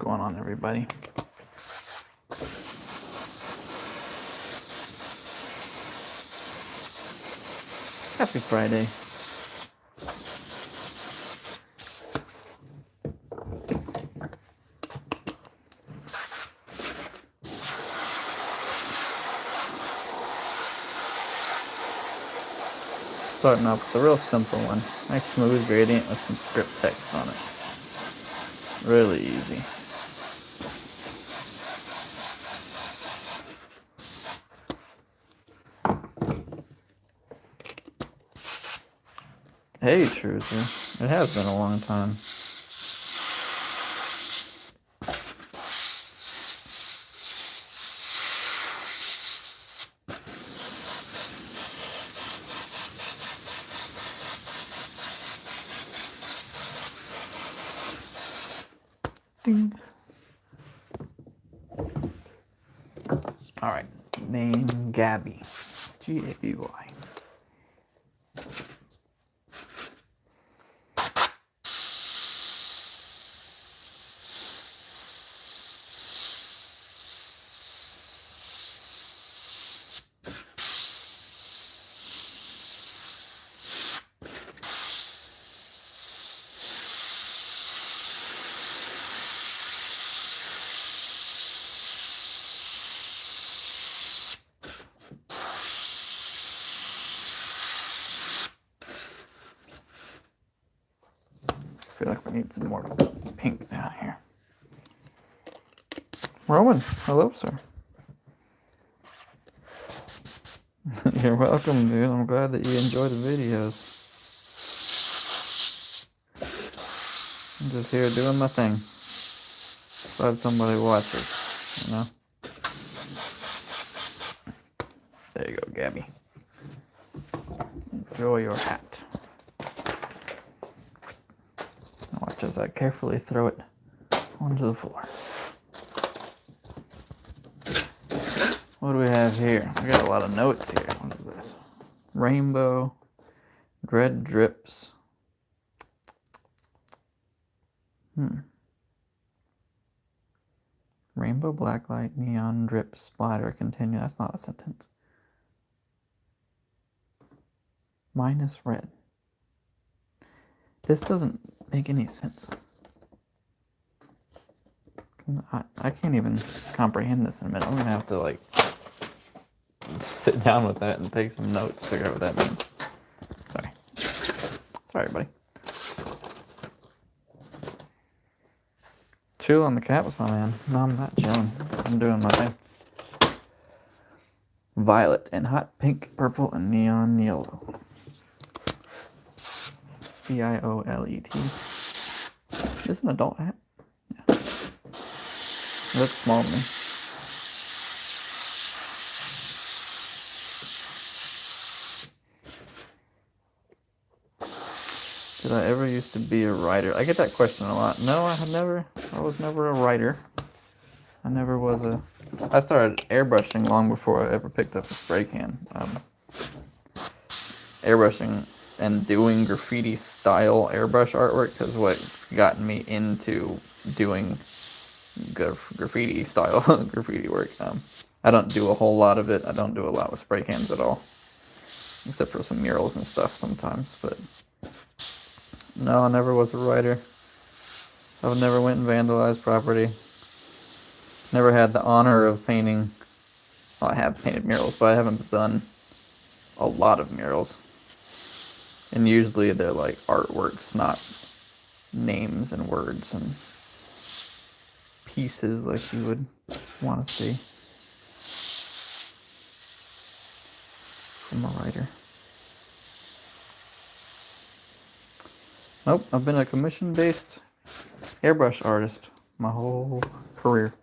going on, everybody? Happy Friday. Starting off with a real simple one. Nice smooth gradient with some script text on it. Really easy. Hey, Truzer. It has been a long time. Ding. All right. Name Gabby. G-A-B-Y. I feel like we need some more pink down here. Rowan, hello, sir. You're welcome, dude. I'm glad that you enjoy the videos. I'm just here doing my thing. Glad somebody watches, you know? There you go, Gabby. Enjoy your hat. Watch as I carefully throw it onto the floor. What do we have here? We got a lot of notes here. What is this? Rainbow, red drips. Rainbow, black light, neon, drip, splatter, continue. That's not a sentence. Minus red. This doesn't make any sense. I can't even comprehend this in a minute. I'm going to have to, like, sit down with that and take some notes to figure out what that means. Sorry, buddy. Chill on the cat was my man. No, I'm not chilling. I'm doing my thing. Violet and hot pink, purple, and neon yellow. V-I-O-L-E-T. Is this an adult hat? Yeah. It looks small to me. Did I ever used to be a writer? I get that question a lot. No, I was never a writer. I never was a... I started airbrushing long before I ever picked up a spray can. Airbrushing and doing graffiti style airbrush artwork is what's gotten me into doing graffiti style graffiti work. I don't do a whole lot of it. I don't do a lot with spray cans at all, except for some murals and stuff sometimes, but no, I never was a writer. I've never went and vandalized property. Never had the honor of painting. Well, I have painted murals, but I haven't done a lot of murals. And usually they're like artworks, not names and words and pieces like you would want to see from a writer. Nope, I've been a commission-based airbrush artist my whole career.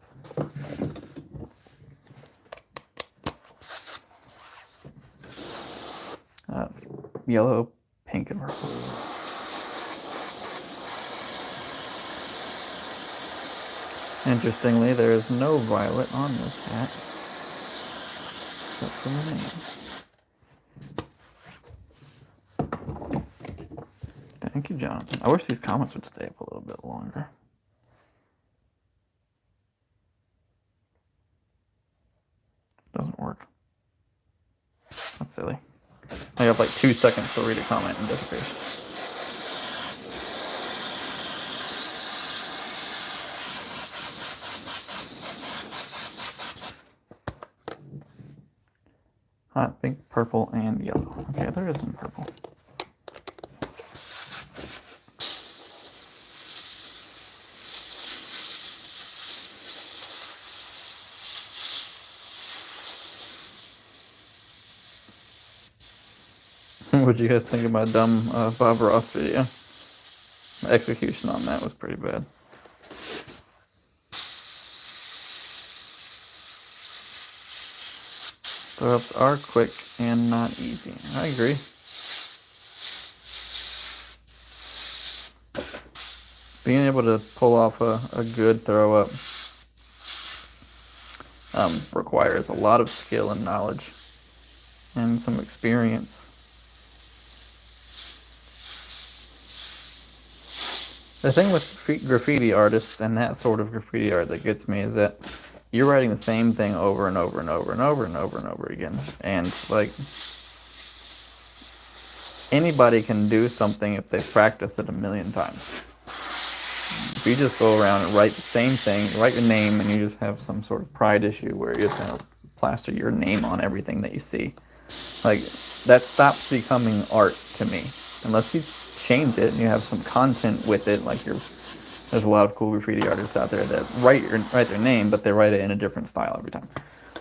Yellow, pink, and purple. Interestingly, there is no violet on this hat, except for the name. Thank you, Jonathan. I wish these comments would stay up a little bit longer. silly. I have like 2 seconds to read a comment and disappear. Hot pink, purple, and yellow. Okay, there is some purple. What'd you guys think of my dumb Bob Ross video? The execution on that was pretty bad. Throw-ups are quick and not easy. I agree. Being able to pull off a good throw-up requires a lot of skill and knowledge and some experience. The thing with graffiti artists and that sort of graffiti art that gets me is that you're writing the same thing over and over and over and over and over and over again. And like, anybody can do something if they've practiced it a million times. If you just go around and write the same thing, write your name, and you just have some sort of pride issue where you're just gonna plaster your name on everything that you see, like, that stops becoming art to me. Unless you change it and you have some content with it, like there's a lot of cool graffiti artists out there that write their name, but they write it in a different style every time,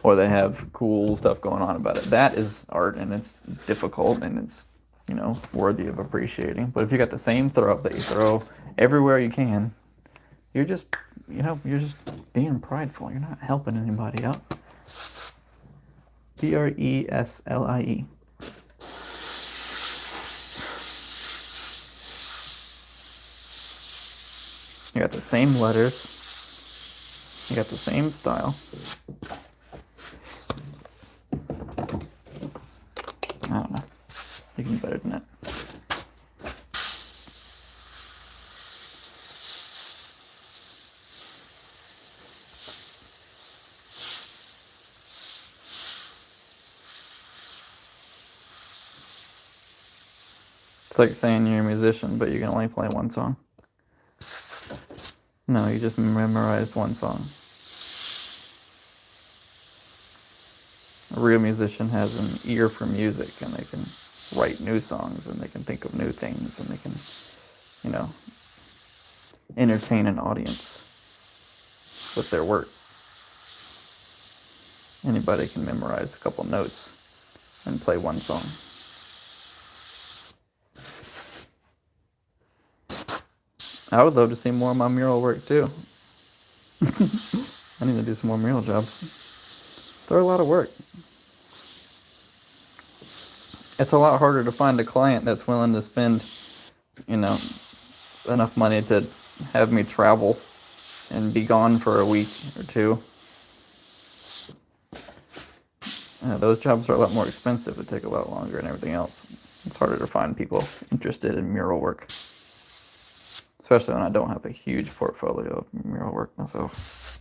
or they have cool stuff going on about it. That is art, and it's difficult, and it's, you know, worthy of appreciating. But if you got the same throw up that you throw everywhere you can, you're just, you know, you're just being prideful. You're not helping anybody out. Preslie. You got the same letters. You got the same style. I don't know. You can do better than that. It's like saying you're a musician, but you can only play one song. No, you just memorized one song. A real musician has an ear for music, and they can write new songs, and they can think of new things, and they can, you know, entertain an audience with their work. Anybody can memorize a couple notes and play one song. I would love to see more of my mural work too. I need to do some more mural jobs. They're a lot of work. It's a lot harder to find a client that's willing to spend, you know, enough money to have me travel and be gone for a week or two. Those jobs are a lot more expensive. They take a lot longer and everything else. It's harder to find people interested in mural work. Especially when I don't have a huge portfolio of mural work myself.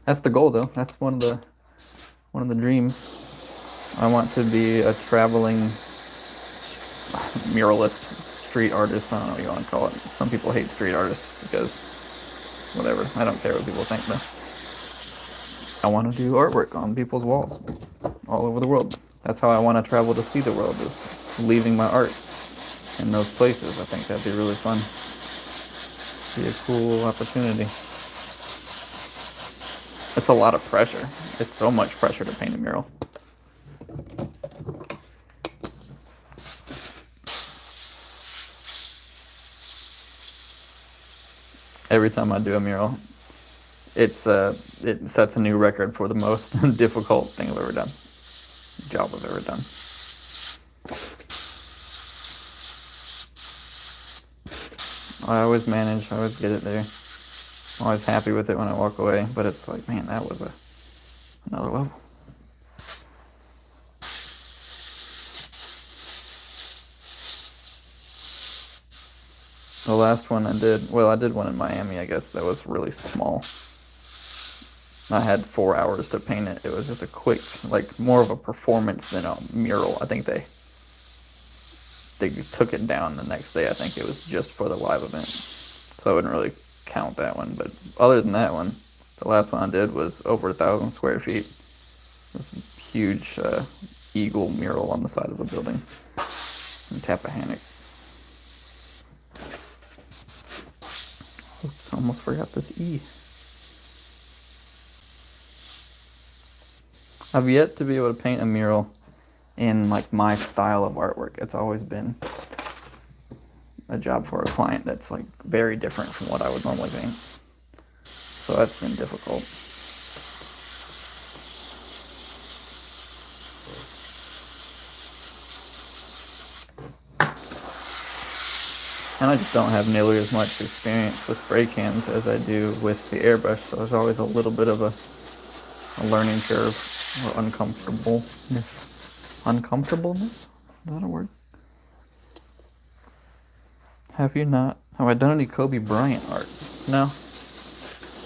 That's the goal, though. That's one of the dreams. I want to be a traveling muralist, street artist. I don't know what you want to call it. Some people hate street artists because whatever. I don't care what people think, though. I want to do artwork on people's walls all over the world. That's how I want to travel to see the world, is leaving my art in those places. I think that'd be really fun. Be a cool opportunity. It's a lot of pressure. It's so much pressure to paint a mural. Every time I do a mural, it sets a new record for the most difficult thing I've ever done. Job I've ever done. I always manage, I always get it there. I'm always happy with it when I walk away, but it's like, man, that was another level. The last last one I did, well, I did one in Miami, I guess, that was really small. I had 4 hours to paint it. It was just a quick, like, more of a performance than a mural. I think they took it down the next day. I think it was just for the live event, so I wouldn't really count that one. But other than that one, the last one I did was over 1,000 square feet. This huge eagle mural on the side of a building in Tappahannock. Oops, almost forgot this E. I've yet to be able to paint a mural in like my style of artwork. It's always been a job for a client that's like very different from what I would normally paint. So that's been difficult. And I just don't have nearly as much experience with spray cans as I do with the airbrush, so there's always a little bit of a learning curve or uncomfortableness. Uncomfortableness? Is that a word? Have I done any Kobe Bryant art? No.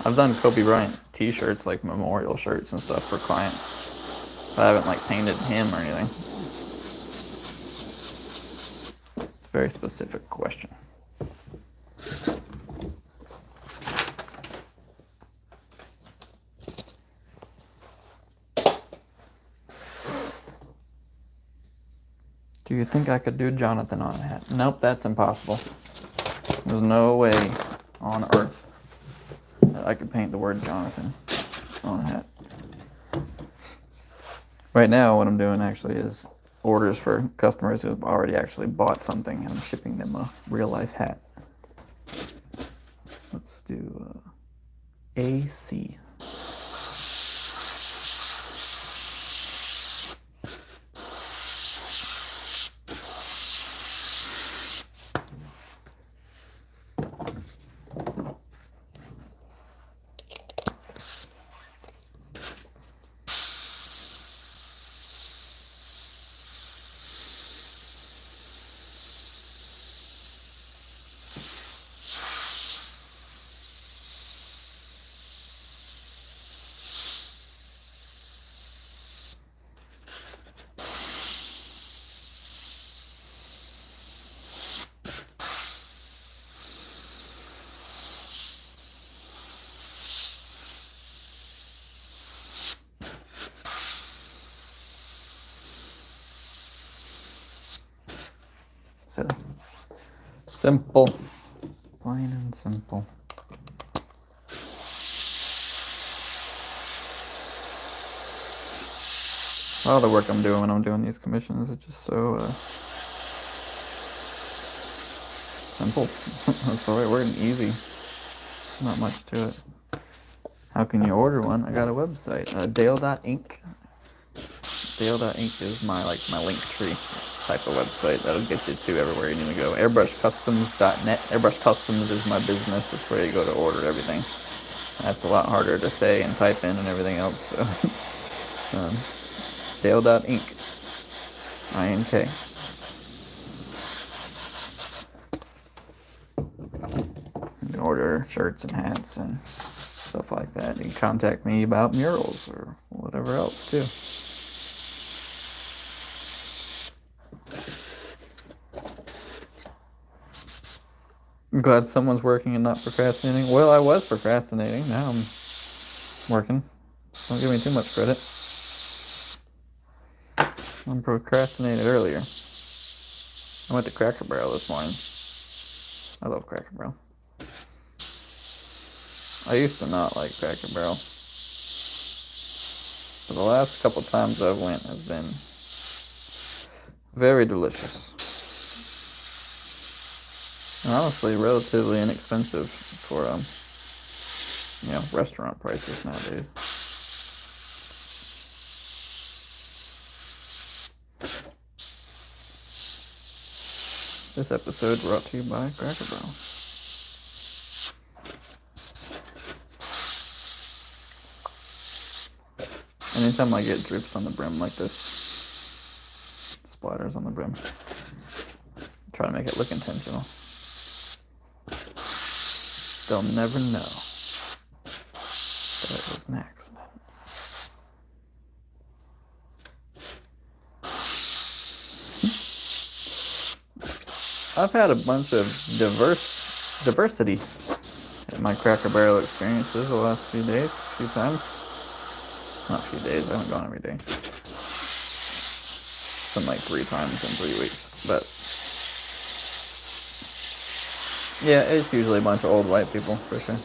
I've done Kobe Bryant t-shirts, like memorial shirts and stuff for clients. But I haven't like painted him or anything. It's a very specific question. Do you think I could do Jonathan on a hat? Nope, that's impossible. There's no way on earth that I could paint the word Jonathan on a hat. Right now, what I'm doing actually is orders for customers who have already actually bought something, and I'm shipping them a real-life hat. Let's do AC. So simple, plain and simple. All the work I'm doing when I'm doing these commissions is just so simple. That's the right word, easy. Not much to it. How can you order one? I got a website, Dale.inc. Dale.inc is my link tree type of website that'll get you to everywhere you need to go. Airbrushcustoms.net. Airbrush Customs is my business. It's where you go to order everything. That's a lot harder to say and type in and everything else. So, Dale.inc. INK. You can order shirts and hats and stuff like that. You can contact me about murals or whatever else too. I'm glad someone's working and not procrastinating. Well, I was procrastinating. Now I'm working. Don't give me too much credit. I procrastinated earlier. I went to Cracker Barrel this morning. I love Cracker Barrel. I used to not like Cracker Barrel. But the last couple times I went have been very delicious. And honestly, relatively inexpensive for restaurant prices nowadays. This episode brought to you by Cracker Barrel. Anytime I get drips on the brim like this, splatters on the brim, try to make it look intentional. they'll never know that it was an accident. I've had a bunch of diversity in my Cracker Barrel experiences the last few days, a few times. Not a few days, I haven't gone every day. Some like 3 times in 3 weeks. But yeah, it's usually a bunch of old white people, for sure.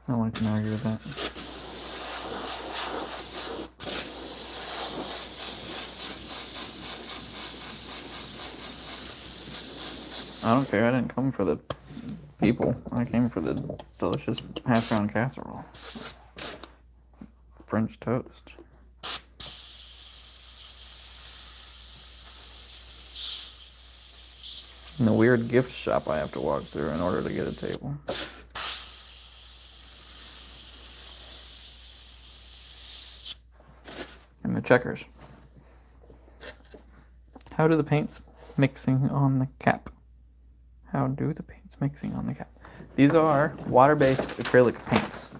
No one can argue with that. I don't care, I didn't come for the people. I came for the delicious hash-brown casserole. French toast. And the weird gift shop I have to walk through in order to get a table. And the checkers. How do the paints mixing on the cap? How do the paints mixing on the cap? These are water-based acrylic paints.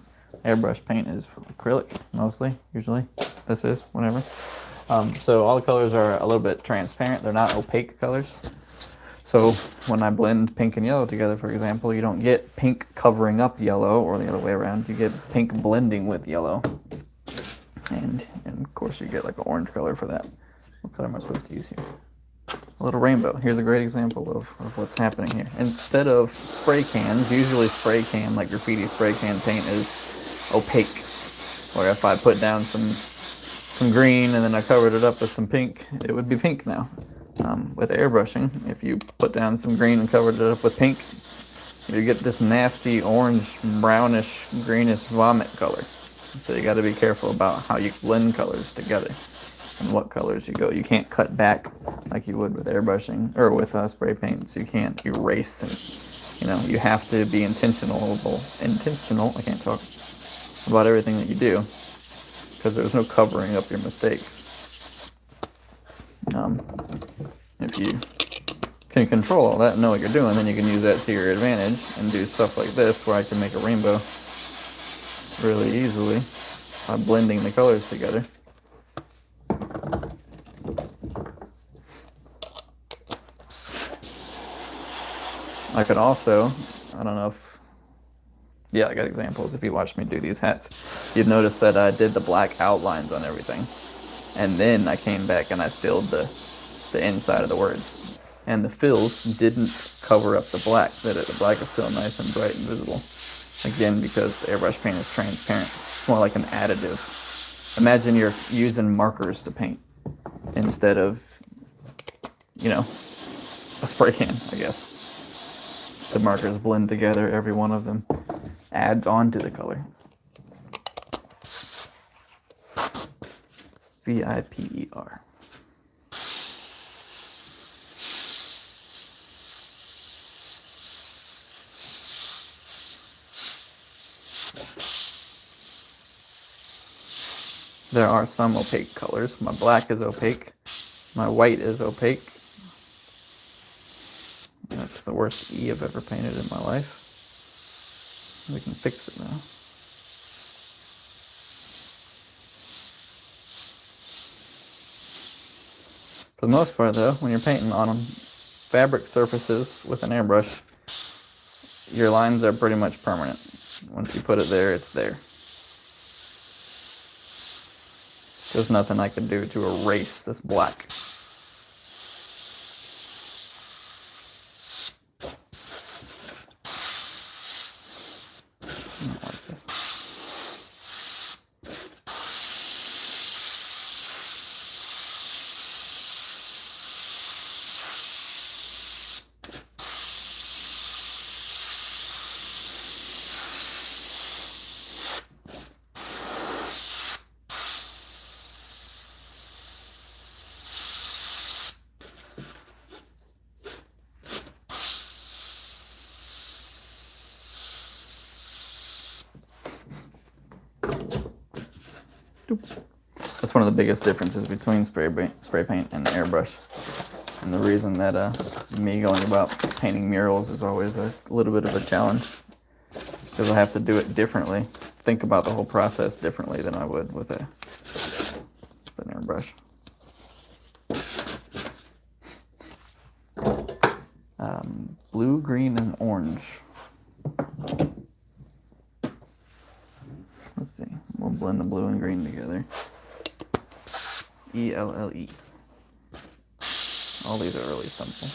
Airbrush paint is acrylic, mostly, usually. This is, whatever. So all the colors are a little bit transparent. They're not opaque colors. So when I blend pink and yellow together, for example, you don't get pink covering up yellow or the other way around. You get pink blending with yellow. And of course you get like an orange color for that. What color am I supposed to use here? A little rainbow. Here's a great example of what's happening here. Instead of spray cans, usually spray can, like graffiti spray can paint is opaque. Or if I put down some green and then I covered it up with some pink, it would be pink now. With airbrushing, if you put down some green and covered it up with pink, you get this nasty orange, brownish, greenish vomit color. So you got to be careful about how you blend colors together and what colors you go. You can't cut back like you would with airbrushing or with spray paints. You can't erase, and you have to be intentional. I can't talk about everything that you do because there's no covering up your mistakes. If you can control all that and know what you're doing, then you can use that to your advantage and do stuff like this where I can make a rainbow really easily by blending the colors together. I could also, I don't know if, yeah, I got examples. If you watch me do these hats, you'd notice that I did the black outlines on everything. And then I came back and I filled the inside of the words. And the fills didn't cover up the black, did it? The black is still nice and bright and visible. Again, because airbrush paint is transparent. It's more like an additive. Imagine you're using markers to paint instead of, a spray can, I guess. The markers blend together, every one of them adds on to the color. VIPER. There are some opaque colors. My black is opaque. My white is opaque. That's the worst E I've ever painted in my life. We can fix it now. For the most part, though, when you're painting on fabric surfaces with an airbrush, your lines are pretty much permanent. Once you put it there, it's there. There's nothing I can do to erase this black. I don't like this. That's one of the biggest differences between spray paint and airbrush. And the reason that me going about painting murals is always a little bit of a challenge, because I have to do it differently, think about the whole process differently than I would with an airbrush. Blue, green, and orange. Let's see. We'll blend the blue and green together. E-L-L-E. All these are really simple.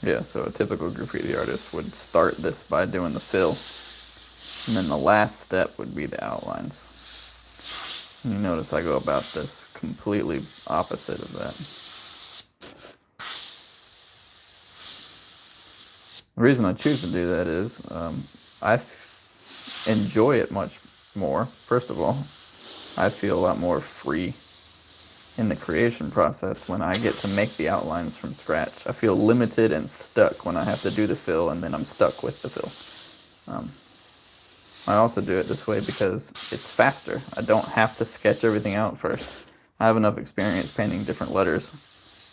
Yeah, so a typical graffiti artist would start this by doing the fill, and then the last step would be the outlines. And you notice I go about this completely opposite of that. The reason I choose to do that is I enjoy it much more. First of all, I feel a lot more free in the creation process when I get to make the outlines from scratch. I feel limited and stuck when I have to do the fill, and then I'm stuck with the fill. I also do it this way because it's faster. I don't have to sketch everything out first. I have enough experience painting different letters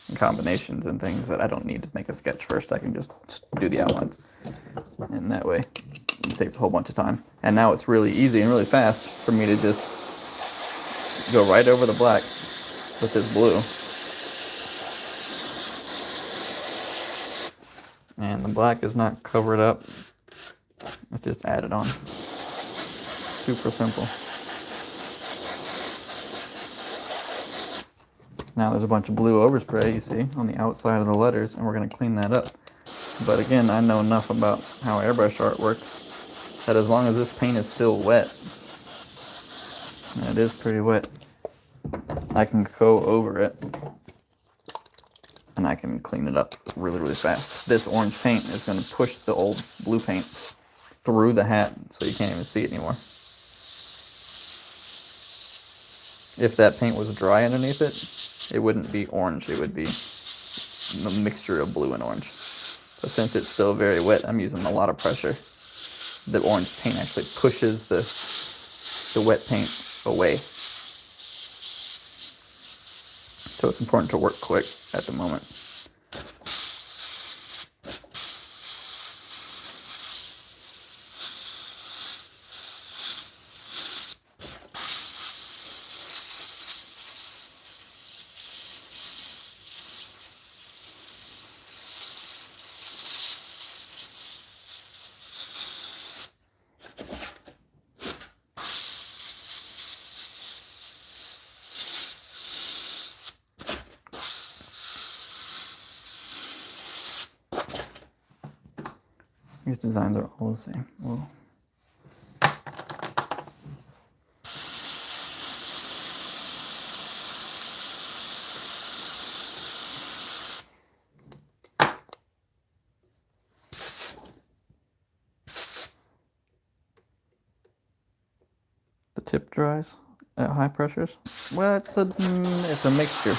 and combinations and things that I don't need to make a sketch first. I can just do the outlines. And that way it saves a whole bunch of time. And now it's really easy and really fast for me to just go right over the black with this blue, and the black is not covered up, it's just added on. Super simple. Now there's a bunch of blue overspray, you see, on the outside of the letters, and we're going to clean that up. But again, I know enough about how airbrush art works that as long as this paint is still wet, and it is pretty wet, I can go over it and I can clean it up really, really fast. This orange paint is going to push the old blue paint through the hat so you can't even see it anymore. If that paint was dry underneath it, it wouldn't be orange. It would be a mixture of blue and orange. So since it's still very wet, I'm using a lot of pressure. The orange paint actually pushes the wet paint away. So it's important to work quick at the moment. These designs are all the same. Whoa. The tip dries at high pressures? Well, it's a mixture.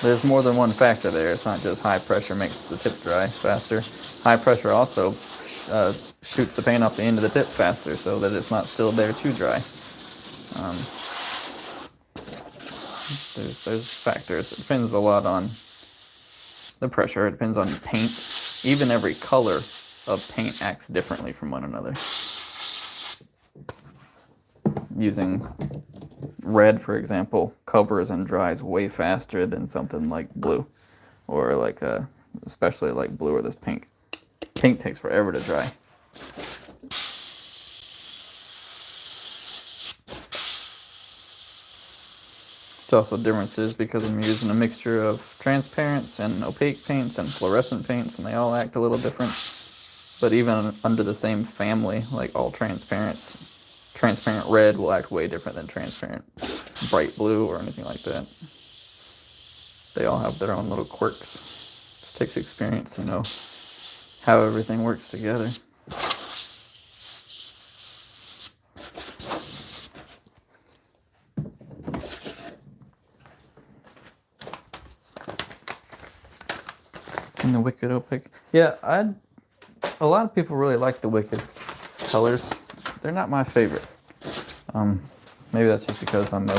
There's more than one factor there. It's not just high pressure makes the tip dry faster. High pressure also shoots the paint off the end of the tip faster so that it's not still there to dry. There's factors. It depends a lot on the pressure. It depends on paint. Even every color of paint acts differently from one another. Using red, for example, covers and dries way faster than something like blue, or like especially like blue or this pink. Pink takes forever to dry. It's also differences because I'm using a mixture of transparents and opaque paints and fluorescent paints, and they all act a little different. But even under the same family, like all transparents, transparent red will act way different than transparent bright blue or anything like that. They all have their own little quirks. It takes experience to know how everything works together. Wicked opaque. Yeah, a lot of people really like the Wicked colors. They're not my favorite. Maybe that's just because I'm a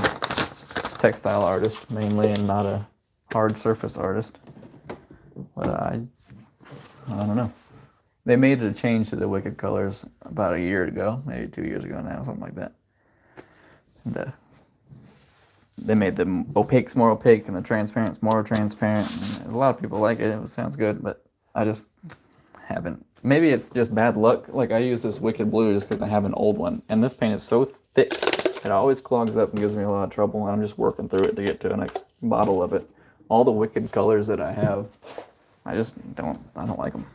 textile artist mainly and not a hard surface artist. But I don't know. They made a change to the Wicked colors about a year ago, maybe 2 years ago now, something like that. And they made the opaques more opaque and the transparents more transparent. And a lot of people like it. It sounds good, but I just haven't. Maybe it's just bad luck. Like I use this Wicked Blue just because I have an old one, and this paint is so thick it always clogs up and gives me a lot of trouble. And I'm just working through it to get to the next bottle of it. All the Wicked colors that I have, I don't like them.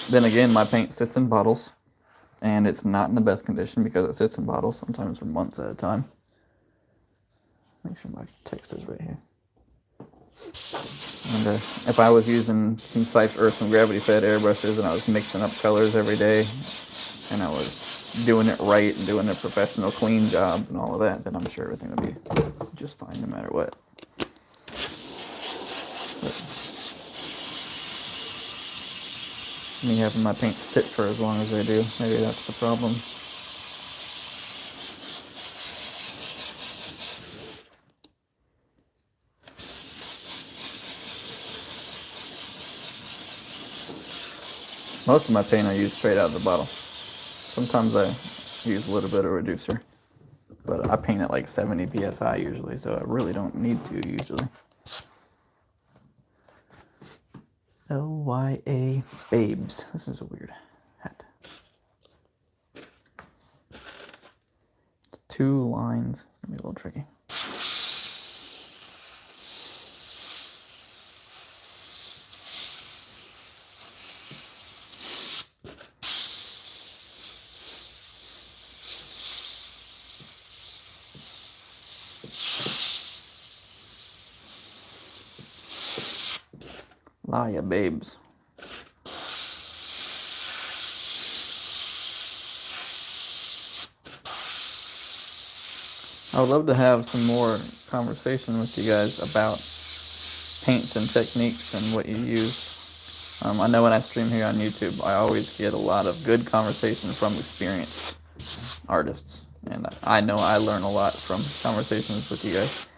Then again, my paint sits in bottles, and it's not in the best condition because it sits in bottles, sometimes for months at a time. Make sure my text is right here. And if I was using some some gravity-fed airbrushes and I was mixing up colors every day, and I was doing it right and doing a professional, clean job and all of that, then I'm sure everything would be just fine no matter what. But me having my paint sit for as long as they do, maybe that's the problem. Most of my paint I use straight out of the bottle. Sometimes I use a little bit of reducer, but I paint at like 70 psi usually, so I really don't need to usually. LYA Babes. This is a weird hat. It's 2 lines. It's gonna be a little tricky. Laya Babes. I would love to have some more conversation with you guys about paints and techniques and what you use. I know when I stream here on YouTube, I always get a lot of good conversation from experienced artists. And I know I learn a lot from conversations with you guys.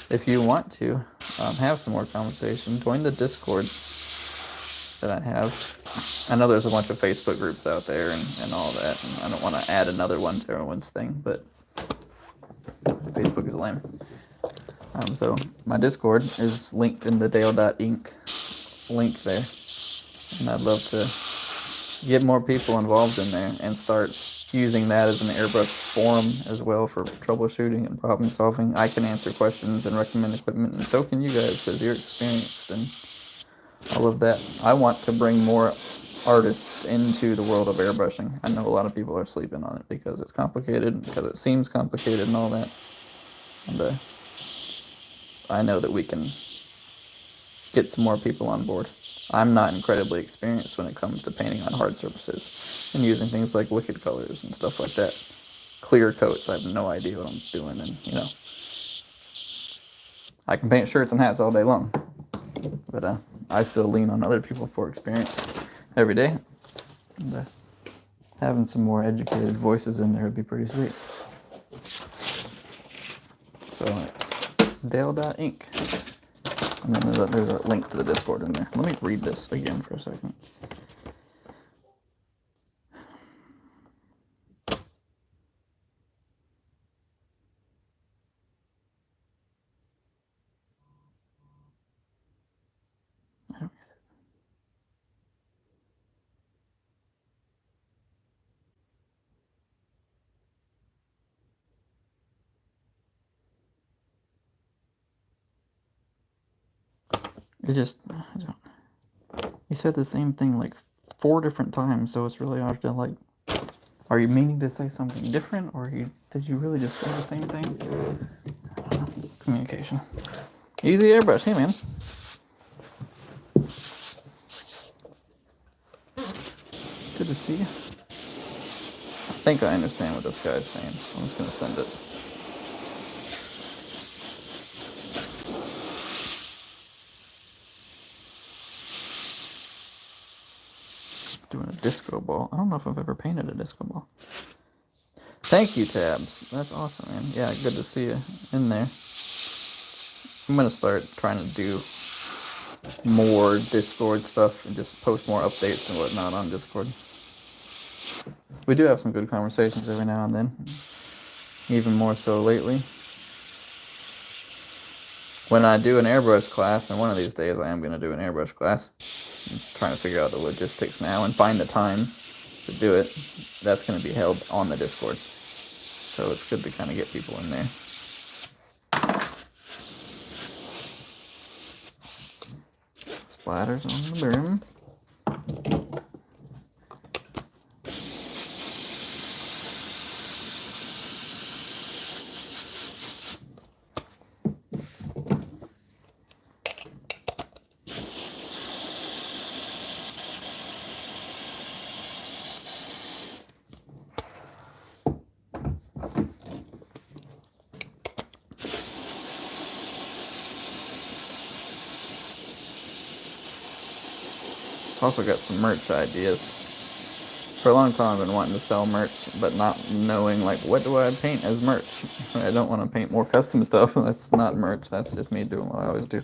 If you want to have some more conversation, join the Discord that I have. I know there's a bunch of Facebook groups out there and all that, and I don't want to add another one to everyone's thing, but Facebook is lame. So my Discord is linked in the Dale.Inc. link there, and I'd love to get more people involved in there and start using that as an airbrush forum as well for troubleshooting and problem solving. I can answer questions and recommend equipment, and so can you guys because you're experienced and all of that. I want to bring more artists into the world of airbrushing. I know a lot of people are sleeping on it because it's complicated, because it seems complicated and all that. And I know that we can get some more people on board. I'm not incredibly experienced when it comes to painting on hard surfaces and using things like Wicked colors and stuff like that. Clear coats, I have no idea what I'm doing, and I can paint shirts and hats all day long, but I still lean on other people for experience every day, and having some more educated voices in there would be pretty sweet. So, Dale.Inc. And then there's a link to the Discord in there. Let me read this again for a second. I don't get it. You said the same thing like 4 different times, so it's really hard to like, are you meaning to say something different, or did you really just say the same thing? Communication. Easy airbrush, hey man. Good to see you. I think I understand what this guy's saying, so I'm just gonna send it. Doing a disco ball. I don't know if I've ever painted a disco ball. Thank you, Tabs. That's awesome, man. Yeah, good to see you in there. I'm gonna start trying to do more Discord stuff and just post more updates and whatnot on Discord. We do have some good conversations every now and then, even more so lately. When I do an airbrush class, and one of these days I am going to do an airbrush class, I'm trying to figure out the logistics now and find the time to do it. That's going to be held on the Discord. So it's good to kind of get people in there. Splatters on the brim. Also got some merch ideas. For a long time I've been wanting to sell merch, but not knowing like what do I paint as merch. I don't want to paint more custom stuff. That's not merch. That's just me doing what I always do.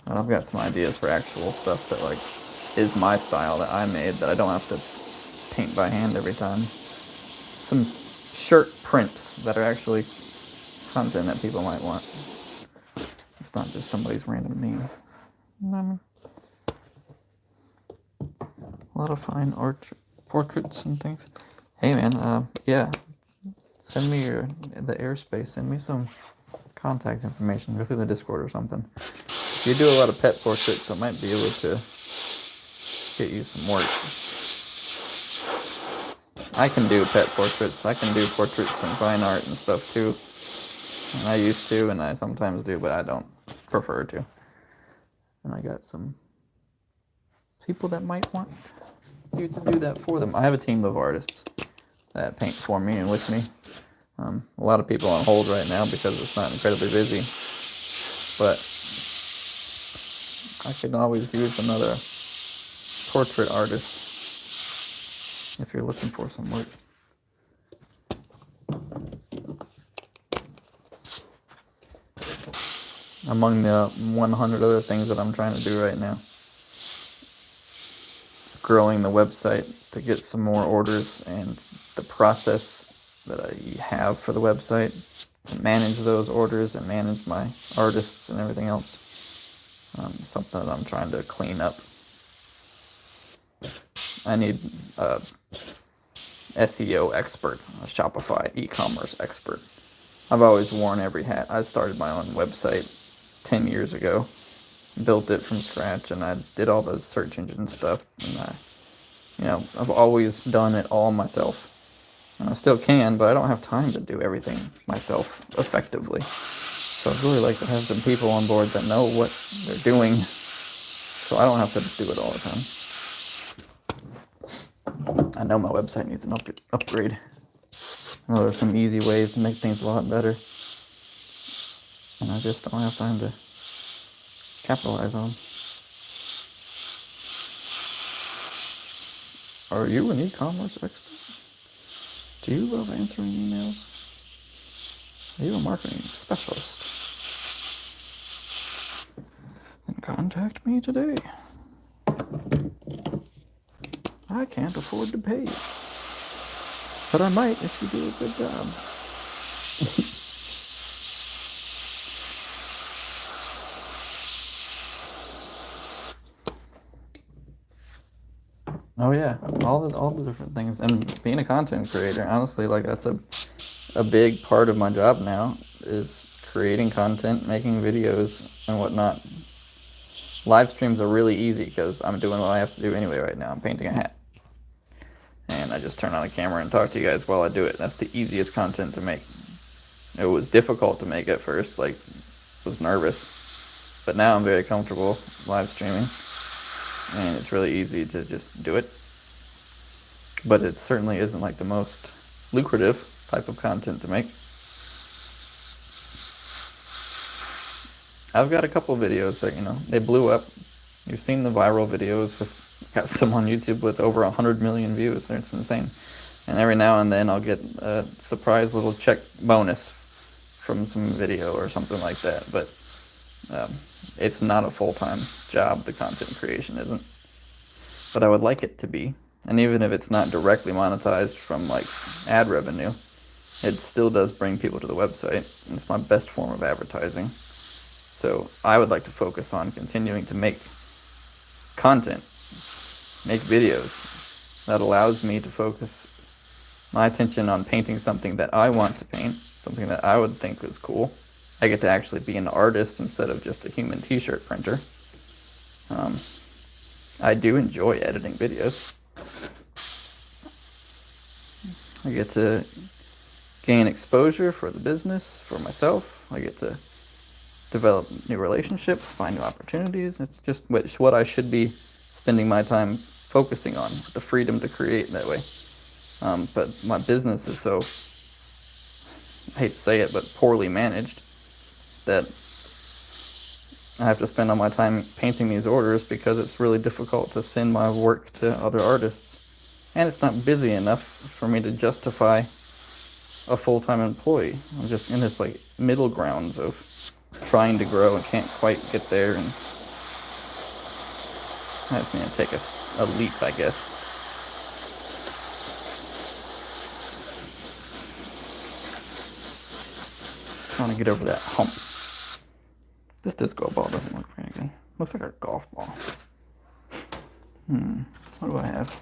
And I've got some ideas for actual stuff that like is my style that I made that I don't have to paint by hand every time. Some shirt prints that are actually content that people might want. It's not just somebody's random meme. You know what I mean? A lot of fine art, portraits and things. Hey man, yeah, send me the airspace. Send me some contact information. Go through the Discord or something. If you do a lot of pet portraits, I might be able to get you some work. I can do pet portraits. I can do portraits and fine art and stuff too. And I used to, and I sometimes do, but I don't prefer to. And I got some people that might want you to do that for them. I have a team of artists that paint for me and with me. A lot of people on hold right now because it's not incredibly busy. But I could always use another portrait artist if you're looking for some work. Among the 100 other things that I'm trying to do right now. Growing the website to get some more orders and the process that I have for the website to manage those orders and manage my artists and everything else. Something that I'm trying to clean up. I need a SEO expert, a Shopify e-commerce expert. I've always worn every hat. I started my own website 10 years ago. Built it from scratch, and I did all the search engine stuff, and I've always done it all myself, and I still can, but I don't have time to do everything myself effectively. So I'd really like to have some people on board that know what they're doing, so I don't have to do it all the time. I know my website needs an upgrade. I know there's some easy ways to make things a lot better, and I just don't have time to capitalize on. Are you an e-commerce expert? Do you love answering emails? Are you a marketing specialist? Then contact me today. I can't afford to pay you, but I might if you do a good job. Oh yeah, all the different things, and being a content creator, honestly, like that's a big part of my job now is creating content, making videos and whatnot. Live streams are really easy because I'm doing what I have to do anyway right now. I'm painting a hat, and I just turn on a camera and talk to you guys while I do it. That's the easiest content to make. It was difficult to make at first, like was nervous, but now I'm very comfortable live streaming. And it's really easy to just do it. But it certainly isn't like the most lucrative type of content to make. I've got a couple videos that, they blew up. You've seen the viral videos with Got some on YouTube with over 100 million views. It's insane. And every now and then I'll get a surprise little check bonus from some video or something like that. But it's not a full-time job, the content creation isn't. But I would like it to be. And even if it's not directly monetized from like ad revenue, it still does bring people to the website. And it's my best form of advertising. So I would like to focus on continuing to make content, make videos that allows me to focus my attention on painting something that I want to paint, something that I would think is cool. I get to actually be an artist instead of just a human t-shirt printer. I do enjoy editing videos. I get to gain exposure for the business, for myself. I get to develop new relationships, find new opportunities. It's just what I should be spending my time focusing on, the freedom to create that way. But my business is so, I hate to say it, but poorly managed that I have to spend all my time painting these orders because it's really difficult to send my work to other artists. And it's not busy enough for me to justify a full-time employee. I'm just in this like middle grounds of trying to grow and can't quite get there, and I just need to take a leap, I guess. Trying to get over that hump. This disco ball doesn't look very good. Looks like a golf ball. What do I have?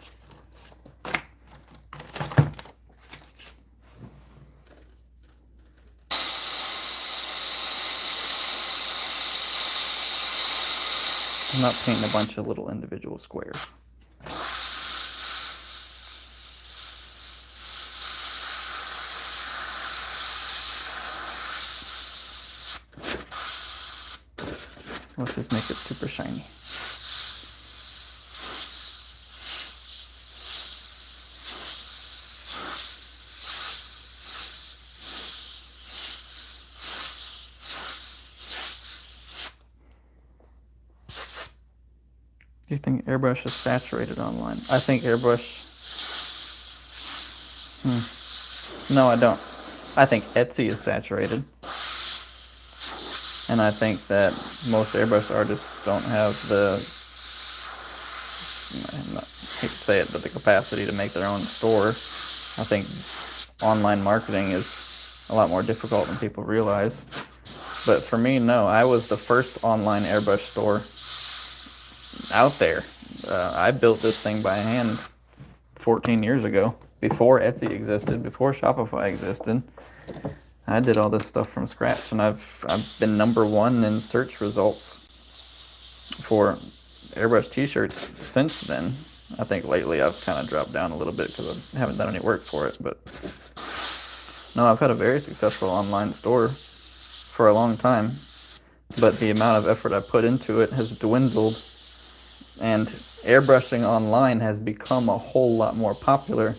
I'm not painting a bunch of little individual squares. Let's just make it super shiny. Do you think Airbrush is saturated online? I think Airbrush... No, I don't. I think Etsy is saturated. And I think that most Airbrush artists don't have the... I hate to say it, but the capacity to make their own store. I think online marketing is a lot more difficult than people realize. But for me, no. I was the first online Airbrush store out there. I built this thing by hand 14 years ago, before Etsy existed, before Shopify existed. I did all this stuff from scratch, and I've been #1 in search results for Airbrush t-shirts since then. I think lately I've kind of dropped down a little bit because I haven't done any work for it, but no, I've had a very successful online store for a long time, but the amount of effort I put into it has dwindled, and airbrushing online has become a whole lot more popular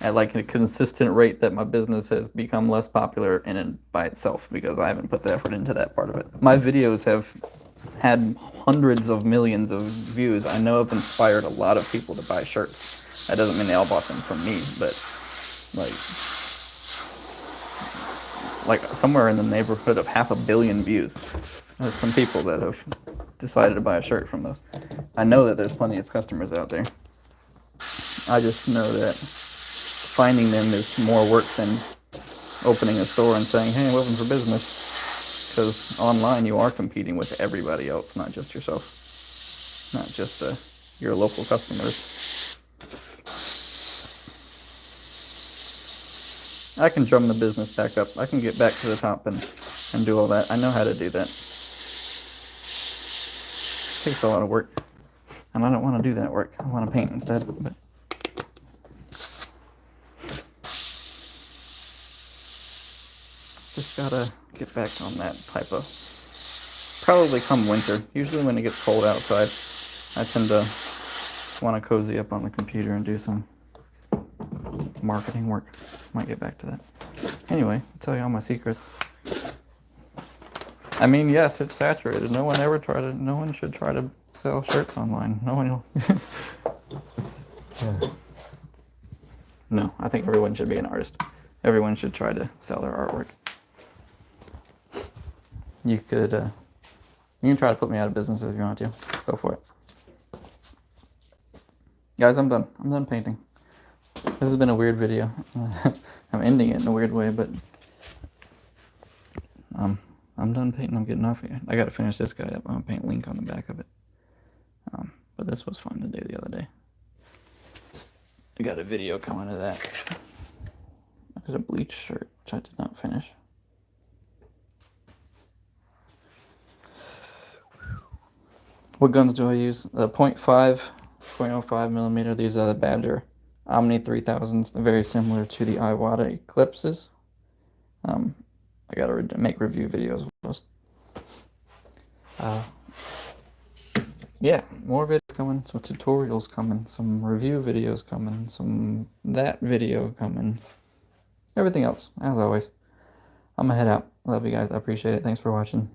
at like a consistent rate that my business has become less popular in and by itself, because I haven't put the effort into that part of it. My videos have had hundreds of millions of views. I know I've inspired a lot of people to buy shirts. That doesn't mean they all bought them from me, but like somewhere in the neighborhood of 500 million views. There's some people that have decided to buy a shirt from those. I know that there's plenty of customers out there. I just know that finding them is more work than opening a store and saying, hey, I'm open for business. Because online you are competing with everybody else, not just yourself. Not just your local customers. I can drum the business back up. I can get back to the top and do all that. I know how to do that. It takes a lot of work. And I don't want to do that work. I want to paint instead. But just gotta get back on that type of... Probably come winter. Usually when it gets cold outside, I tend to want to cozy up on the computer and do some marketing work. Might get back to that. Anyway, I'll tell you all my secrets. I mean, yes, it's saturated. No one should try to sell shirts online. No one will. No, I think everyone should be an artist. Everyone should try to sell their artwork. You can try to put me out of business if you want to. Go for it. Guys, I'm done. I'm done painting. This has been a weird video. I'm ending it in a weird way, but I'm done painting. I'm getting off here. I gotta finish this guy up. I'm gonna paint Link on the back of it. But this was fun to do the other day. I got a video coming to that. There's a bleach shirt, which I did not finish. What guns do I use? The .5, 0.05 millimeter. These are the Badger Omni 3000s. They're very similar to the Iwata Eclipses. I gotta make review videos of those. Yeah, more videos coming, some tutorials coming, some review videos coming, some that video coming, everything else, as always. I'm gonna head out. Love you guys. I appreciate it. Thanks for watching.